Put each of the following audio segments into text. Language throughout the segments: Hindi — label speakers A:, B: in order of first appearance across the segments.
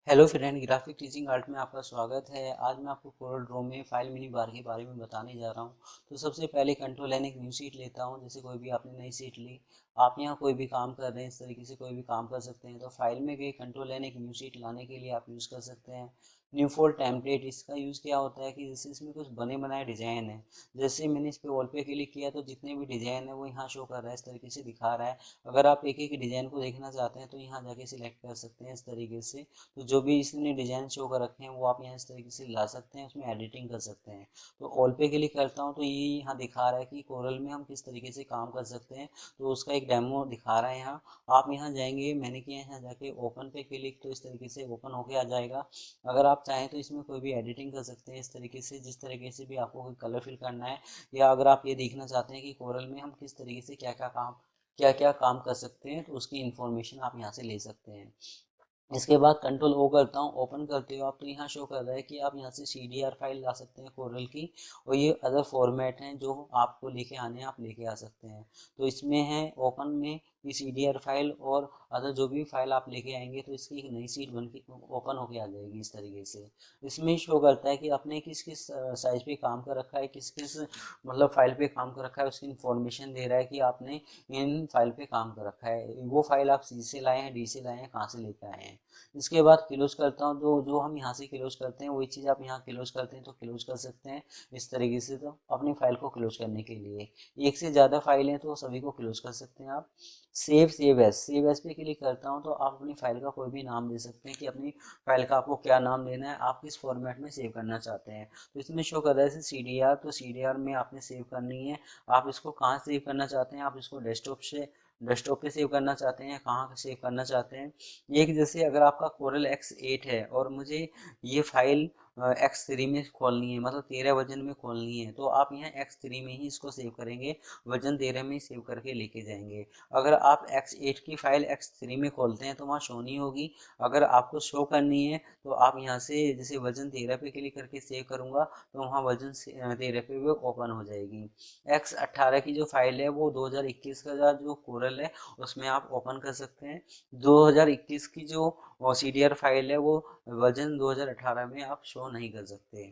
A: Hello friend, graphic teaching art में आपका स्वागत है। आज मैं आपको कोरल ड्रॉ में फाइल मिनी बार के बारे में बताने जा रहा हूँ। तो सबसे पहले कंट्रोल एन एक न्यू शीट लेता हूँ। जैसे कोई भी आपने नई शीट ली, आप यहाँ कोई भी काम कर रहे हैं, इस तरीके से कोई भी काम कर सकते हैं। तो फाइल में गए, कंट्रोल एन एक न्यू शीट लाने के लिए आप यूज़ कर सकते हैं न्यू फोल्ड टेम्पलेट। इसका यूज़ क्या होता है कि जैसे इसमें कुछ बने बनाए डिजाइन है, जैसे मैंने इस पर वॉल पे क्लिक किया तो जितने भी डिजाइन है वो यहाँ शो कर रहा है, इस तरीके से दिखा रहा है। अगर आप एक एक डिजाइन को देखना चाहते हैं तो यहाँ जाके सिलेक्ट कर सकते हैं इस तरीके से। तो जो भी इसने डिजाइन शो कर रखे हैं वो आप यहाँ इस तरीके से ला सकते हैं, उसमें एडिटिंग कर सकते हैं। तो ऑल पे क्लिक करता हूँ तो ये यहाँ दिखा रहा है कि कोरल में हम किस तरीके से काम कर सकते हैं। तो उसका एक डेमो दिखा रहा है यहाँ। आप यहाँ जाएंगे, मैंने किया यहाँ जाके ओपन पे क्लिक, तो इस तरीके से ओपन होके आ जाएगा। अगर आप चाहें तो इसमें कोई भी एडिटिंग कर सकते हैं इस तरीके से, जिस तरीके से भी आपको कोई कलर फिल करना है। या अगर आप ये देखना चाहते हैं कि कोरल में हम किस तरीके से क्या क्या काम कर सकते हैं, तो उसकी इंफॉर्मेशन आप यहाँ से ले सकते हैं। इसके बाद कंट्रोल ओ करता हूँ, ओपन करते हो आप तो यहाँ शो कर रहा है कि आप यहाँ से CDR फाइल ला सकते हैं कोरल की। और ये अदर फॉर्मेट हैं जो आपको लेके आने हैं, आप लेके आ सकते हैं। तो इसमें है ओपन में ये CDR फाइल, और अदर जो भी फाइल आप लेके आएंगे तो इसकी एक नई सीट बन के ओपन होके आ जाएगी इस तरीके से। इसमें शो करता है कि आपने किस किस साइज पे काम कर रखा है, किस किस मतलब फाइल पे काम कर रखा है, उसकी इन्फॉर्मेशन दे रहा है कि आपने इन फाइल पे काम कर रखा है। वो फाइल आप C से लाए हैं, D से लाए हैं, कहाँ से लेकर आए हैं। इसके बाद क्लोज करता हूँ, जो जो हम यहाँ से क्लोज करते हैं वही चीज़ आप यहाँ क्लोज करते हैं तो क्लोज कर सकते हैं इस तरीके से। तो अपनी फाइल को क्लोज करने के लिए एक से ज़्यादा फाइल हैं तो सभी को क्लोज कर सकते हैं आप। सेव एज पे क्लिक करता हूँ तो आप अपनी फाइल का कोई भी नाम दे सकते हैं कि अपनी फाइल का आपको क्या नाम देना है, आप किस फॉर्मेट में सेव करना चाहते हैं। तो इसमें शो कर रहा है CDR, तो CDR में आपने सेव करनी है। आप इसको कहाँ सेव करना चाहते हैं, आप इसको डेस्कटॉप पे सेव करना चाहते हैं, कहाँ सेव करना चाहते हैं। एक जैसे अगर आपका कोरल X8 है और मुझे ये फाइल X3 में खोलनी है, मतलब 13 वर्जन में खोलनी है, तो आप यहाँ X3 में ही इसको सेव करेंगे, वर्जन 13 में ही सेव करके लेके जाएंगे। अगर आप X8 की फाइल X3 में खोलते हैं तो वहाँ शो नहीं होगी। अगर आपको शो करनी है तो आप यहाँ से जैसे वर्जन 13 पे क्लिक करके सेव करूँगा तो वहाँ वर्जन 13 पे भी ओपन हो जाएगी। X18 की जो फाइल है वो 2021 का जो कोरल है उसमें आप ओपन कर सकते हैं। 2021 की जो CDR फाइल है वो वर्जन 2018 में आप शो नहीं कर सकते।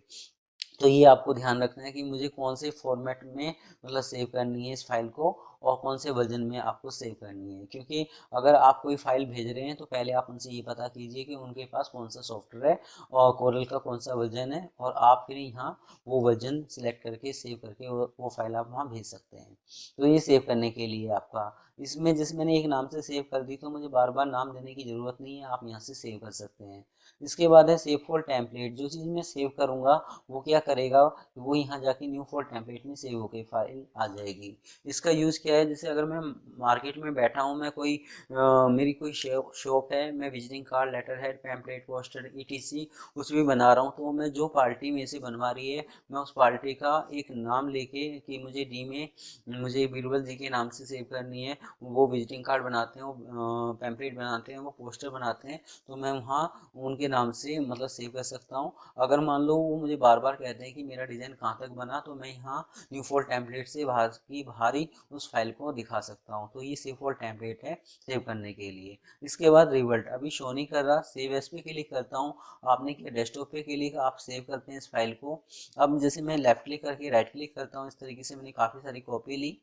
A: तो ये आपको ध्यान रखना है कि मुझे कौन से फॉर्मेट में मतलब सेव करनी है इस फाइल को, और कौन से वर्जन में आपको सेव करनी है। क्योंकि अगर आप कोई फाइल भेज रहे हैं तो पहले आप उनसे ये पता कीजिए कि उनके पास कौन सा सॉफ्टवेयर है और कोरल का कौन सा वर्जन है, और आप फिर यहाँ वो वर्जन सिलेक्ट करके सेव करके वो फाइल आप वहाँ भेज सकते हैं। तो ये सेव करने के लिए आपका, इसमें जैसे मैंने एक नाम से सेव कर दी तो मुझे बार बार नाम देने की ज़रूरत नहीं है, आप यहाँ से सेव कर सकते हैं। इसके बाद है सेव फॉर टेम्पलेट। जो चीज़ मैं सेव करूँगा वो क्या करेगा, वो यहाँ जाके न्यू फोल्ड टेम्पलेट में सेव होकर फाइल आ जाएगी। इसका यूज़ क्या है, जैसे अगर मैं मार्केट में बैठा हूँ, मैं कोई मेरी कोई शॉप है, मैं visiting card, letter head, pamphlet, poster ETC कुछ भी बना रहा हूँ, तो मैं जो पार्टी में से बनवा रही है मैं उस पार्टी का एक नाम लेके कि मुझे D में मुझे बीरबल जी के नाम से सेव करनी है। वो विजिटिंग कार्ड बनाते हैं, वो पैम्पलेट बनाते हैं, वो पोस्टर बनाते हैं, तो मैं वहाँ उनके नाम से मतलब सेव कर सकता हूँ। अगर मान लो वो मुझे बार बार कहते हैं कि मेरा डिज़ाइन कहाँ तक बना, तो मैं यहाँ न्यू फोल्ड टेम्पलेट से बाहर ही उस फाइल को दिखा सकता हूँ। तो ये सेव फोल्ड टेम्पलेट है सेव करने के लिए। इसके बाद रिवल्ट अभी शो नहीं कर रहा, सेव एज पे क्लिक करता हूँ। आपने किया डेस्कटॉप पे क्लिक, आप सेव करते हैं इस फाइल को। अब जैसे मैं लेफ्ट क्लिक करके राइट क्लिक करता हूँ, इस तरीके से मैंने काफ़ी सारी कॉपी ली।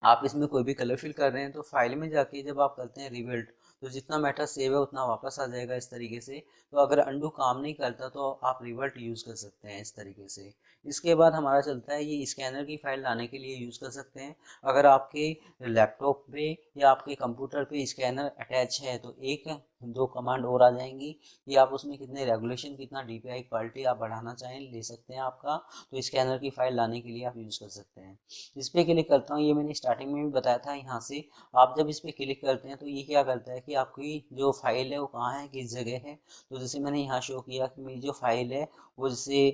A: आप इसमें कोई भी कलर फिल कर रहे हैं तो फाइल में जाके जब आप करते हैं रिबिल्ड, तो जितना मैटर सेव है उतना वापस आ जाएगा इस तरीके से। तो अगर अंडू काम नहीं करता तो आप रिवर्ट यूज़ कर सकते हैं इस तरीके से। इसके बाद हमारा चलता है, ये स्कैनर की फाइल लाने के लिए यूज़ कर सकते हैं। अगर आपके लैपटॉप पे या आपके कंप्यूटर पे स्कैनर अटैच है तो एक दो कमांड और आ जाएंगी कि आप उसमें कितने रेगुलेशन, कितना DPI क्वालिटी आप बढ़ाना चाहें ले सकते हैं आपका। तो स्कैनर की फाइल लाने के लिए आप यूज़ कर सकते हैं। इस पर क्लिक करता हूँ, ये मैंने स्टार्टिंग में भी बताया था। यहाँ से आप जब इस पर क्लिक करते हैं तो ये क्या करता है कि आपकी जो फाइल है वो कहाँ है, किस जगह है। तो जैसे मैंने यहाँ शो किया कि मेरी जो फाइल है वो जैसे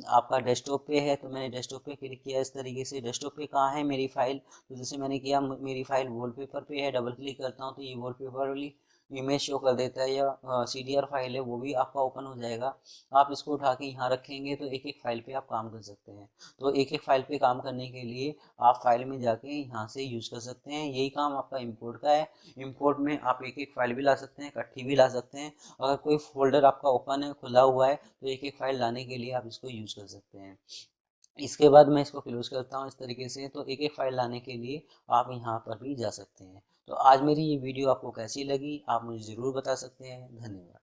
A: आपका डेस्कटॉप पे है, तो मैंने डेस्कटॉप पे क्लिक किया इस तरीके से। डेस्कटॉप पे कहाँ है मेरी फाइल, तो जैसे मैंने किया मेरी फाइल वॉलपेपर पे है, डबल क्लिक करता हूँ तो ये वॉलपेपर वाली इमेज शो कर देता है या CDR फाइल है वो भी आपका ओपन हो जाएगा। आप इसको उठा के यहाँ रखेंगे तो एक एक फाइल पे आप काम कर सकते हैं। तो एक एक फाइल पे काम करने के लिए आप फाइल में जाके यहाँ से यूज़ कर सकते हैं। यही काम आपका इंपोर्ट का है। इंपोर्ट में आप एक एक फाइल भी ला सकते हैं, इकट्ठी भी ला सकते हैं। अगर कोई फोल्डर आपका ओपन है, खुला हुआ है, तो एक एक फाइल लाने के लिए आप इसको यूज़ कर सकते हैं। इसके बाद मैं इसको क्लोज करता हूँ इस तरीके से। तो एक एक फाइल लाने के लिए आप यहाँ पर भी जा सकते हैं। तो आज मेरी ये वीडियो आपको कैसी लगी आप मुझे ज़रूर बता सकते हैं। धन्यवाद।